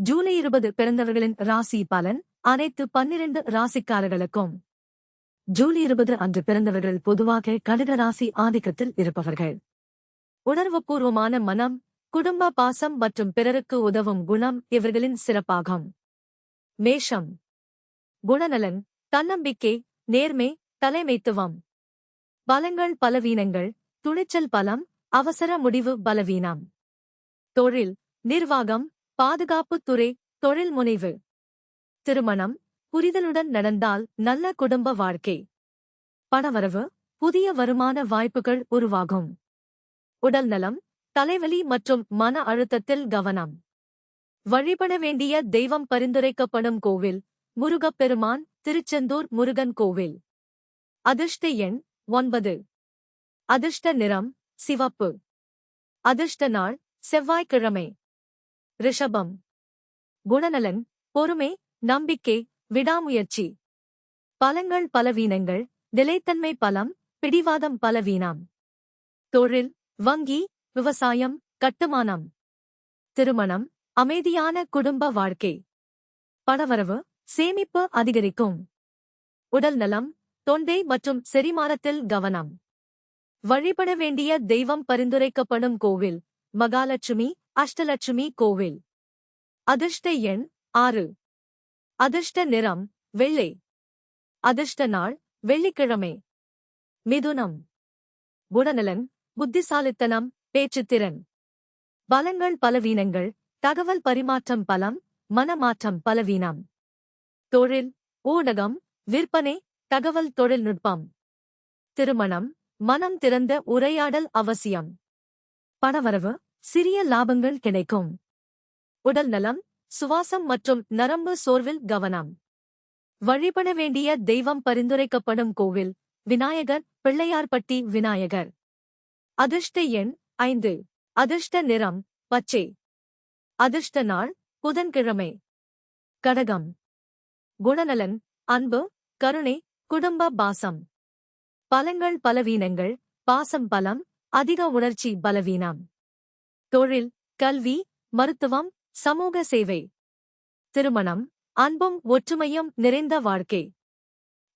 ஜூலை 20 பிறந்தவர்களின் ராசி பலன் அனைத்து 12 ராசிக்காரர்களுக்கும். ஜூலை 20 அன்று பிறந்தவர்கள் பொதுவாக கடக ராசி ஆதிக்கத்தில் இருப்பவர்கள். உணர்வுபூர்வமான மனம், குடும்ப பாசம் மற்றும் பிறருக்கு உதவும் குணம் இவர்களின் சிறப்பாகும். மேஷம். குணநலன், தன்னம்பிக்கை, நேர்மை, தலைமைத்துவம். பலங்கள் பலவீனங்கள், துணிச்சல் பலம், அவசர முடிவு பலவீனம். தொழில், நிர்வாகம், பாதுகாப்புத் துறை, தொழில் முனைவு. திருமணம், புரிதலுடன் நடந்தால் நல்ல குடும்ப வாழ்க்கை. பணவரவு, புதிய வருமான வாய்ப்புகள் உருவாகும். உடல்நலம், தலைவலி மற்றும் மன அழுத்தத்தில் கவனம். வழிபட வேண்டிய தெய்வம் பரிந்துரைக்கப்படும் கோவில் முருகப்பெருமான், திருச்செந்தூர் முருகன் கோவில். அதிர்ஷ்ட எண் 9. அதிர்ஷ்ட நிறம் சிவப்பு. அதிர்ஷ்ட நாள் செவ்வாய்க்கிழமை. ரிஷபம். குணநலன், பொறுமை, நம்பிக்கை, விடாமுயற்சி. பலங்கள் பலவீனங்கள், நிலைத்தன்மை பலம், பிடிவாதம் பலவீனம். தொழில், வங்கி, விவசாயம், கட்டுமானம். திருமணம், அமைதியான குடும்ப வாழ்க்கை. பணவரவு, சேமிப்பு அதிகரிக்கும். உடல்நலம், தொண்டை மற்றும் செரிமானத்தில் கவனம். வழிபட வேண்டிய தெய்வம் பரிந்துரைக்கப்படும் கோவில் மகாலட்சுமி, அஷ்டலட்சுமி கோவில். அதிர்ஷ்ட எண் 6. அதிர்ஷ்ட நிறம் வெள்ளை. அதிர்ஷ்ட நாள் வெள்ளிக்கிழமை. மிதுனம். குணநலன், புத்திசாலித்தனம், பேச்சுத்திறன். பலங்கள் பலவீனங்கள், தகவல் பரிமாற்றம் பலம், மனமாற்றம் பலவீனம். தொழில், ஊடகம், விற்பனை, தகவல் தொழில்நுட்பம். திருமணம், மனம் திறந்த உரையாடல் அவசியம். பணவரவு, சிறிய லாபங்கள் கிடைக்கும். உடல்நலம், சுவாசம் மற்றும் நரம்பு சோர்வில் கவனம். வழிபட வேண்டிய தெய்வம் பரிந்துரைக்கப்படும் கோவில் விநாயகர், பிள்ளையார்பட்டி விநாயகர். அதிர்ஷ்ட எண் 5. அதிர்ஷ்ட நிறம் பச்சை. அதிர்ஷ்ட நாள் புதன்கிழமை. கடகம். குணநலன், அன்பு, கருணை, குடும்ப பாசம். பலங்கள் பலவீனங்கள், பாசம் பலம், அதிக உணர்ச்சி பலவீனம். தொழில், கல்வி, மருத்துவம், சமூக சேவை. திருமணம், அன்பும் ஒற்றுமையும் நிறைந்த வாழ்க்கை.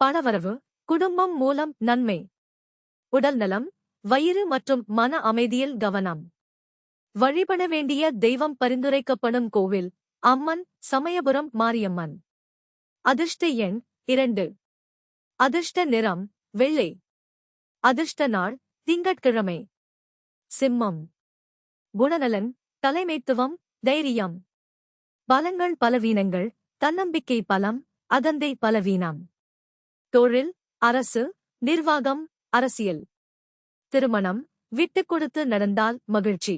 பணவரவு, குடும்பம் மூலம் நன்மை. உடல்நலம், வயிறு மற்றும் மன அமைதியில் கவனம். வழிபட வேண்டிய தெய்வம் பரிந்துரைக்கப்படும் கோவில் அம்மன், சமயபுரம் மாரியம்மன். அதிர்ஷ்ட எண் 2. அதிர்ஷ்ட நிறம் வெள்ளை. அதிர்ஷ்ட நாள் திங்கட்கிழமை. சிம்மம். குணநலன், தலைமைத்துவம், தைரியம். பலங்கள் பலவீனங்கள், தன்னம்பிக்கை பலம், அகந்தை பலவீனம். தொழில், அரசு, நிர்வாகம், அரசியல். திருமணம், விட்டுக் கொடுத்து நடந்தால் மகிழ்ச்சி.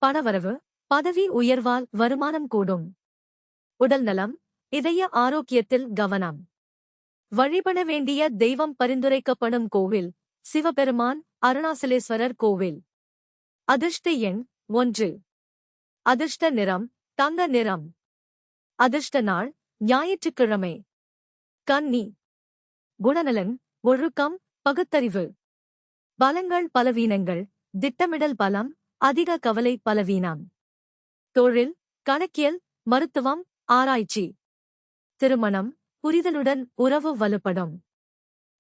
பணவரவு, பதவி உயர்வால் வருமானம் கூடும். உடல்நலம், இதய ஆரோக்கியத்தில் கவனம். வழிபட வேண்டிய தெய்வம் பரிந்துரைக்கப்படும் கோவில் சிவபெருமான், அருணாசலேஸ்வரர் கோவில். அதிர்ஷ்ட எண் 1. அதிர்ஷ்ட நிறம் தங்க நிறம். அதிர்ஷ்ட நாள் ஞாயிற்றுக்கிழமை. கன்னி. குணநலன், ஒழுக்கம், பகுத்தறிவு. பலங்கள் பலவீனங்கள், திட்டமிடல் பலம், அதிக கவலை பலவீனம். தொழில், கணக்கியல், மருத்துவம், ஆராய்ச்சி. திருமணம், புரிதலுடன் உறவு வலுப்படும்.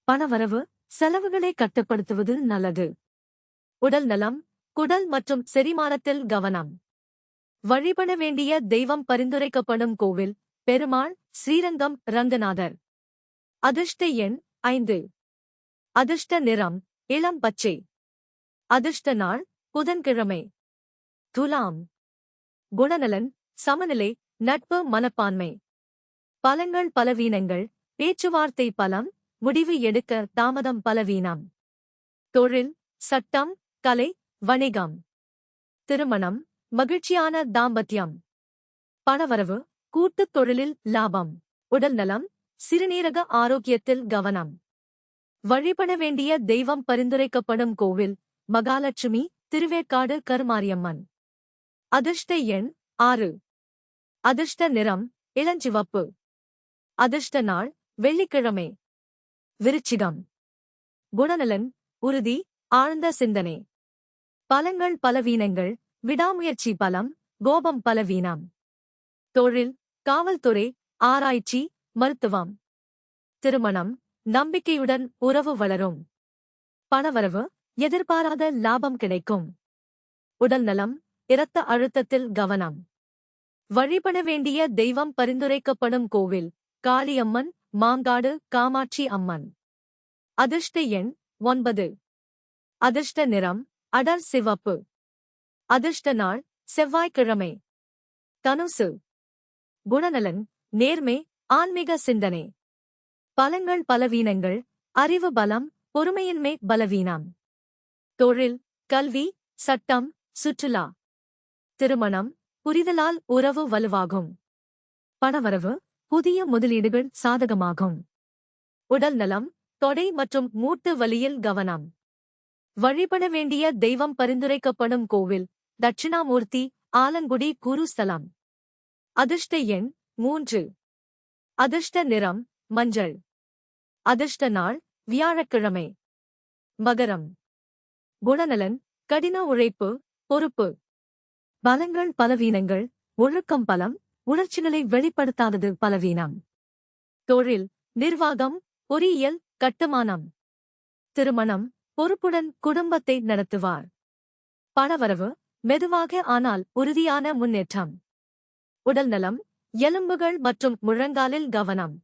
பணவரவு, செலவுகளை கட்டுப்படுத்துவது நல்லது. உடல்நலம், குடல் மற்றும் செரிமானத்தில் கவனம். வழிபட வேண்டிய தெய்வம் பரிந்துரைக்கப்படும் கோவில் பெருமாள், ஸ்ரீரங்கம் ரங்கநாதர். அதிர்ஷ்ட எண் 5. அதிர்ஷ்ட நிறம் இளம் பச்சை. அதிர்ஷ்ட நாள் புதன்கிழமை. துலாம். குணநலன், சமநிலை, நட்பு மனப்பான்மை. பலங்கள் பலவீனங்கள், பேச்சுவார்த்தை பலம், முடிவு எடுக்க தாமதம் பலவீனம். தொழில், சட்டம், கலை, வணிகம். திருமணம், மகிழ்ச்சியான தாம்பத்தியம். பணவரவு, கூட்டுத் தொழிலில் லாபம். உடல்நலம், சிறுநீரக ஆரோக்கியத்தில் கவனம். வழிபட வேண்டிய தெய்வம் பரிந்துரைக்கப்படும் கோவில் மகாலட்சுமி, திருவேற்காடு கருமாரியம்மன். அதிர்ஷ்ட எண் 6. அதிர்ஷ்ட நிறம் இளஞ்சிவப்பு. அதிர்ஷ்ட நாள் வெள்ளிக்கிழமை. விருச்சிகம். குணநலன், உறுதி, ஆழ்ந்த சிந்தனை. பலங்கள் பலவீனங்கள், விடாமுயற்சி பலம், கோபம் பலவீனம். தொழில், காவல்துறை, ஆராய்ச்சி, மருத்துவம். திருமணம், நம்பிக்கையுடன் உறவு வளரும். பணவரவு, எதிர்பாராத லாபம் கிடைக்கும். உடல்நலம், இரத்த அழுத்தத்தில் கவனம். வழிபட வேண்டிய தெய்வம் பரிந்துரைக்கப்படும் கோவில்: காளியம்மன், மாங்காடு, காமாட்சி அம்மன். அதிர்ஷ்ட எண் 9. அதிர்ஷ்ட நிறம் அடர் சிவப்பு. அதிர்ஷ்ட நாள் செவ்வாய்க்கிழமை. தனுசு. குணநலன், நேர்மை, ஆன்மீக சிந்தனை. பலங்கள் பலவீனங்கள்: அறிவு பலம், பொறுமையின்மை பலவீனம். தொழில், கல்வி, சட்டம், சுற்றுலா. திருமணம், புரிதலால் உறவு வலுவாகும். பணவரவு, புதிய முதலீடுகள் சாதகமாகும். உடல்நலம், தொடை மற்றும் மூட்டு வலியில் கவனம். வழிபட வேண்டிய தெய்வம் பரிந்துரைக்கப்படும் கோவில்: தட்சிணாமூர்த்தி, ஆலங்குடி குருஸ்தலம். அதிர்ஷ்ட எண் 3. அதிர்ஷ்ட நிறம் மஞ்சள். அதிர்ஷ்ட நாள் வியாழக்கிழமை. மகரம். குணநலன், கடின உழைப்பு, பொறுப்பு. பலங்கள் பலவீனங்கள்: ஒழுக்கம் பலம், உணர்ச்சிகளை வெளிப்படுத்தாதது பலவீனம். தொழில், நிர்வாகம், பொறியியல், கட்டுமானம். திருமணம், பொறுப்புடன் குடும்பத்தை நடத்துவார். பணவரவு, மெதுவாக ஆனால் உறுதியான முன்னேற்றம். உடல்நலம், எலும்புகள் மற்றும் முழங்காலில் கவனம்.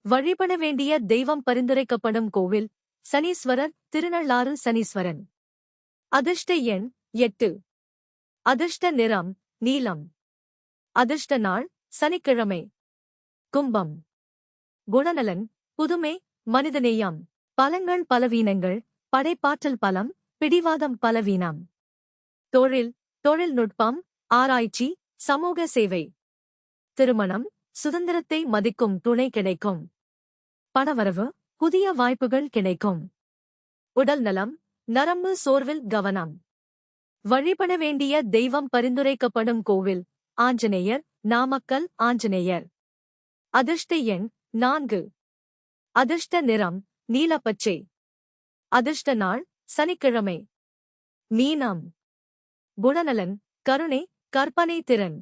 வழிபட வேண்டிய தெய்வம் பரிந்துரைக்கப்படும் கோவில்: சனீஸ்வரர், திருநள்ளாறு சனீஸ்வரன். அதிர்ஷ்ட எண் 8. அதிர்ஷ்ட நிறம் நீலம். அதிர்ஷ்ட நாள் சனிக்கிழமை. கும்பம். குணநலன், புதுமை, மனிதநேயம். பலங்கள் பலவீனங்கள்: படைப்பாற்றல் பலம், பிடிவாதம் பலவீனம். தொழில், தொழில்நுட்பம், ஆராய்ச்சி, சமூக சேவை. திருமணம், சுதந்திரத்தை மதிக்கும் துணை கிடைக்கும். பணவரவு, புதிய வாய்ப்புகள் கிடைக்கும். உடல்நலம், நரம்பு சோர்வில் கவனம். வழிபட வேண்டிய தெய்வம் பரிந்துரைக்கப்படும் கோவில்: ஆஞ்சநேயர், நாமக்கல் ஆஞ்சநேயர். அதிர்ஷ்ட எண் 4. அதிர்ஷ்ட நிறம் நீலப்பச்சை. அதிர்ஷ்ட நாள் சனிக்கிழமை. மீனம். குணநலன், கருணை, கற்பனை திறன்.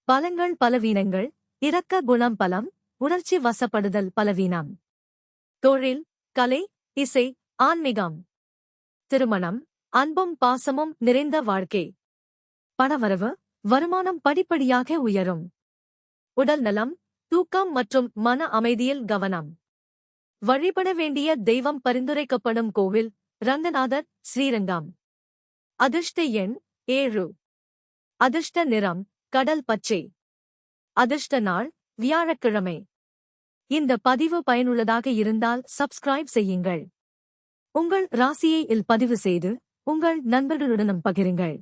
பலங்கள் பலவீனங்கள்: இரக்க குணம் பலம், உணர்ச்சி வசப்படுதல் பலவீனம். தொழில், கலை, இசை, ஆன்மீகம். திருமணம், அன்பும் பாசமும் நிறைந்த வாழ்க்கை. பணவரவு, வருமானம் படிப்படியாக உயரும். உடல்நலம், தூக்கம் மற்றும் மன அமைதியில் கவனம். வழிபட வேண்டிய தெய்வம் பரிந்துரைக்கப்படும் கோவில்: ரங்கநாதர், ஸ்ரீரங்கம். அதிர்ஷ்ட எண் 7. அதிர்ஷ்ட நிறம் கடல் பச்சை. அதிர்ஷ்ட நாள் வியாழக்கிழமை. இந்த பதிவு பயனுள்ளதாக இருந்தால் சப்ஸ்கிரைப் செய்யுங்கள். உங்கள் ராசியை பதிவு செய்து உங்கள் நண்பர்களுடனும் பகிருங்கள்.